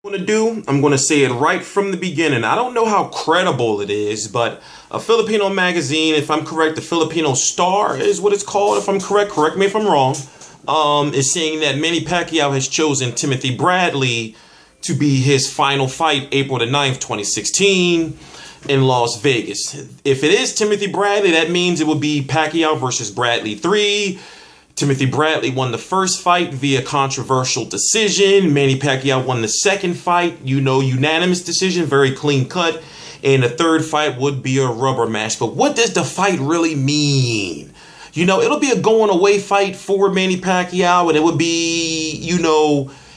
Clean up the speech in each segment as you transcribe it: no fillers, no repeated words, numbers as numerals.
I'm going to say it right from the beginning. I don't know how credible it is, but a Filipino magazine, if I'm correct, the Filipino Star is what it's called, if I'm correct me if I'm wrong, is saying that Manny Pacquiao has chosen Timothy Bradley to be his final fight April the 9th, 2016 in Las Vegas. If it is Timothy Bradley, that means it would be Pacquiao versus Bradley 3. Timothy Bradley won the first fight via controversial decision. Manny Pacquiao won the second fight, unanimous decision, very clean cut. And the third fight would be a rubber match. But what does the fight really mean? It'll be a going away fight for Manny Pacquiao, and it would be,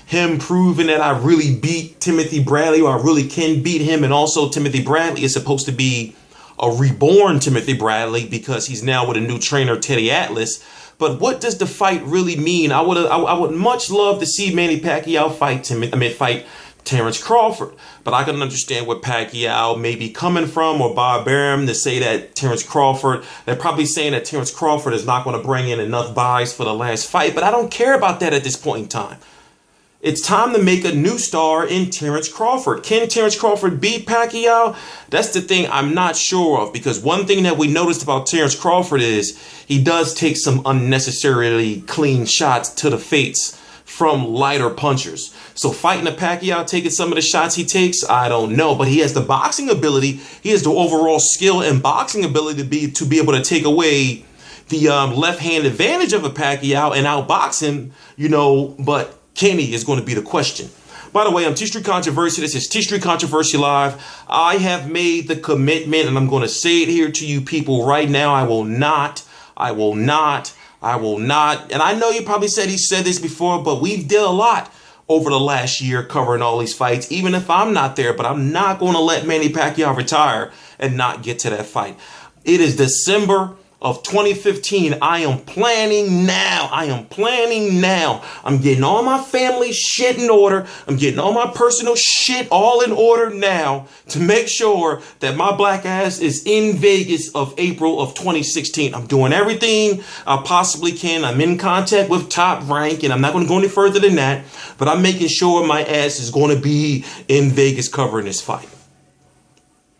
him proving that I really beat Timothy Bradley, or I really can beat him. And also Timothy Bradley is supposed to be a reborn Timothy Bradley because he's now with a new trainer, Teddy Atlas. But what does the fight really mean? I would much love to see Manny Pacquiao fight Terence Crawford. But I can understand where Pacquiao may be coming from, or Bob Arum, to say that Terence Crawford, they're probably saying that Terence Crawford is not going to bring in enough buys for the last fight. But I don't care about that at this point in time. It's time to make a new star in Terence Crawford. Can Terence Crawford beat Pacquiao? That's the thing I'm not sure of, because one thing that we noticed about Terence Crawford is he does take some unnecessarily clean shots to the face from lighter punchers. So fighting a Pacquiao, taking some of the shots he takes, I don't know. But he has the boxing ability. He has the overall skill and boxing ability to be able to take away the left-hand advantage of a Pacquiao and outbox him, but Kenny is going to be the question. By the way, I'm T-Street Controversy. This is T-Street Controversy Live. I have made the commitment, and I'm going to say it here to you people right now. I will not. And I know you probably said he said this before, but we've did a lot over the last year covering all these fights, even if I'm not there. But I'm not going to let Manny Pacquiao retire and not get to that fight. It is December of 2015. I am planning now. I'm getting all my family shit in order. I'm getting all my personal shit all in order now to make sure that my black ass is in Vegas of April of 2016. I'm doing everything I possibly can. I'm in contact with Top Rank, and I'm not going to go any further than that, but I'm making sure my ass is going to be in Vegas covering this fight.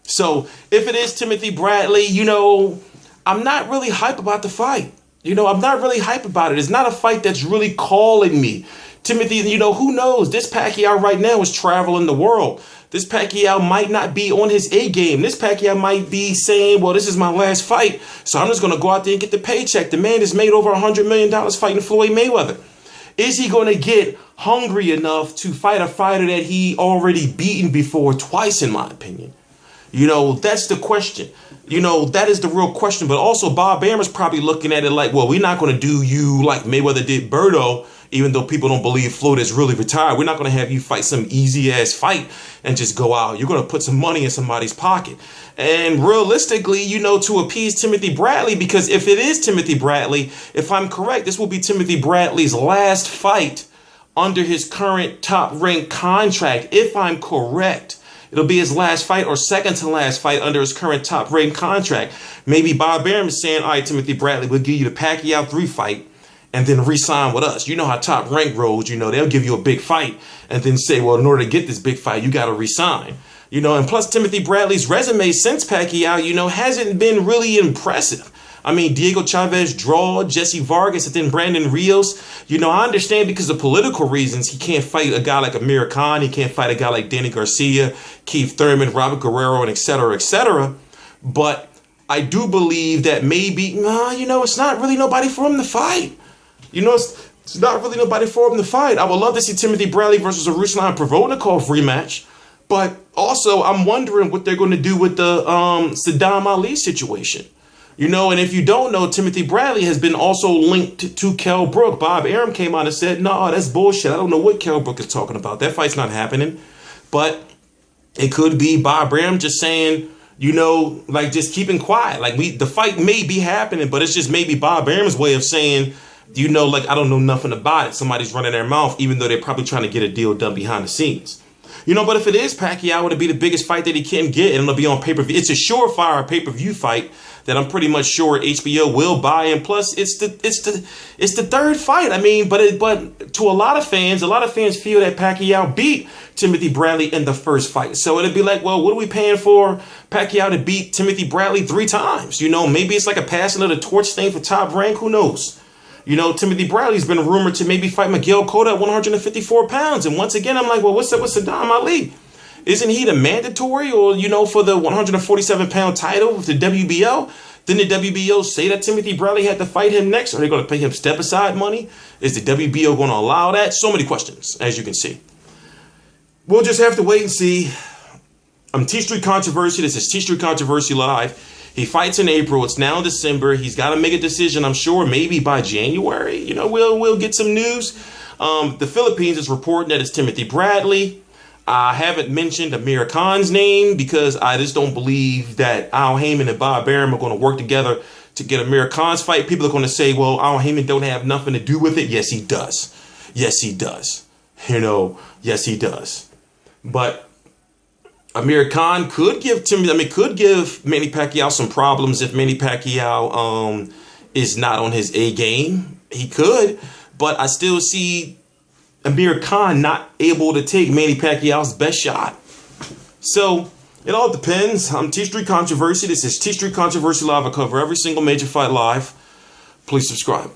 So if it is Timothy Bradley, I'm not really hype about the fight. I'm not really hype about it. It's not a fight that's really calling me. Timothy, who knows? This Pacquiao right now is traveling the world. This Pacquiao might not be on his A game. This Pacquiao might be saying, well, this is my last fight, so I'm just going to go out there and get the paycheck. The man has made over $100 million fighting Floyd Mayweather. Is he going to get hungry enough to fight a fighter that he already beaten before twice, in my opinion? That's the question. That is the real question. But also Bob Arum is probably looking at it like, well, we're not going to do you like Mayweather did Berto, even though people don't believe Floyd is really retired. We're not going to have you fight some easy-ass fight and just go out. You're going to put some money in somebody's pocket. And realistically, to appease Timothy Bradley, because if it is Timothy Bradley, if I'm correct, this will be Timothy Bradley's last fight under his current top-ranked contract, if I'm correct. It'll be his last fight or second to last fight under his current top-ranked contract. Maybe Bob Arum is saying, all right, Timothy Bradley, we'll give you the Pacquiao 3 fight and then re-sign with us. You know how Top Rank rolls, they'll give you a big fight and then say, well, in order to get this big fight, you got to re-sign. And plus Timothy Bradley's resume since Pacquiao, hasn't been really impressive. I mean, Diego Chavez draw, Jesse Vargas, and then Brandon Rios. I understand because of political reasons, he can't fight a guy like Amir Khan. He can't fight a guy like Danny Garcia, Keith Thurman, Robert Guerrero, and et cetera, et cetera. But I do believe that maybe, it's not really nobody for him to fight. It's not really nobody for him to fight. I would love to see Timothy Bradley versus a Ruslan Provodnikov rematch. But also, I'm wondering what they're going to do with the Saddam Ali situation. And if you don't know, Timothy Bradley has been also linked to Kell Brook. Bob Arum came out and said, no, that's bullshit. I don't know what Kell Brook is talking about. That fight's not happening. But it could be Bob Arum just saying, just keeping quiet. The fight may be happening, but it's just maybe Bob Arum's way of saying, I don't know nothing about it. Somebody's running their mouth, even though they're probably trying to get a deal done behind the scenes. You know, but if it is Pacquiao, it'll be the biggest fight that he can get, and it'll be on pay-per-view. It's a surefire pay-per-view fight that I'm pretty much sure HBO will buy, and plus it's the third fight. I mean, but to a lot of fans feel that Pacquiao beat Timothy Bradley in the first fight. So it'd be like, well, what are we paying for Pacquiao to beat Timothy Bradley 3 times? You know, maybe it's like a passing of the torch thing for top rank. Who knows? You know, Timothy Bradley's been rumored to maybe fight Miguel Cotto at 154 pounds. And once again, I'm like, well, what's up with Saddam Ali? Isn't he the mandatory, or, you know, for the 147-pound title with the WBO? Didn't the WBO say that Timothy Bradley had to fight him next? Are they going to pay him step-aside money? Is the WBO going to allow that? So many questions, as you can see. We'll just have to wait and see. I'm T Street Controversy. This is T Street Controversy Live. He fights in April. It's now December. He's got to make a decision, I'm sure, maybe by January. You know, we'll get some news. The Philippines is reporting that it's Timothy Bradley. I haven't mentioned Amir Khan's name because I just don't believe that Al Heyman and Bob Arum are going to work together to get Amir Khan's fight. People are going to say, well, Al Heyman don't have nothing to do with it. Yes, he does. Yes, he does. You know, yes, he does. But Amir Khan could give Manny Pacquiao some problems if Manny Pacquiao is not on his A game. He could, but I still see Amir Khan not able to take Manny Pacquiao's best shot. So it all depends. I'm T Street Controversy. This is T Street Controversy Live. I cover every single major fight live. Please subscribe.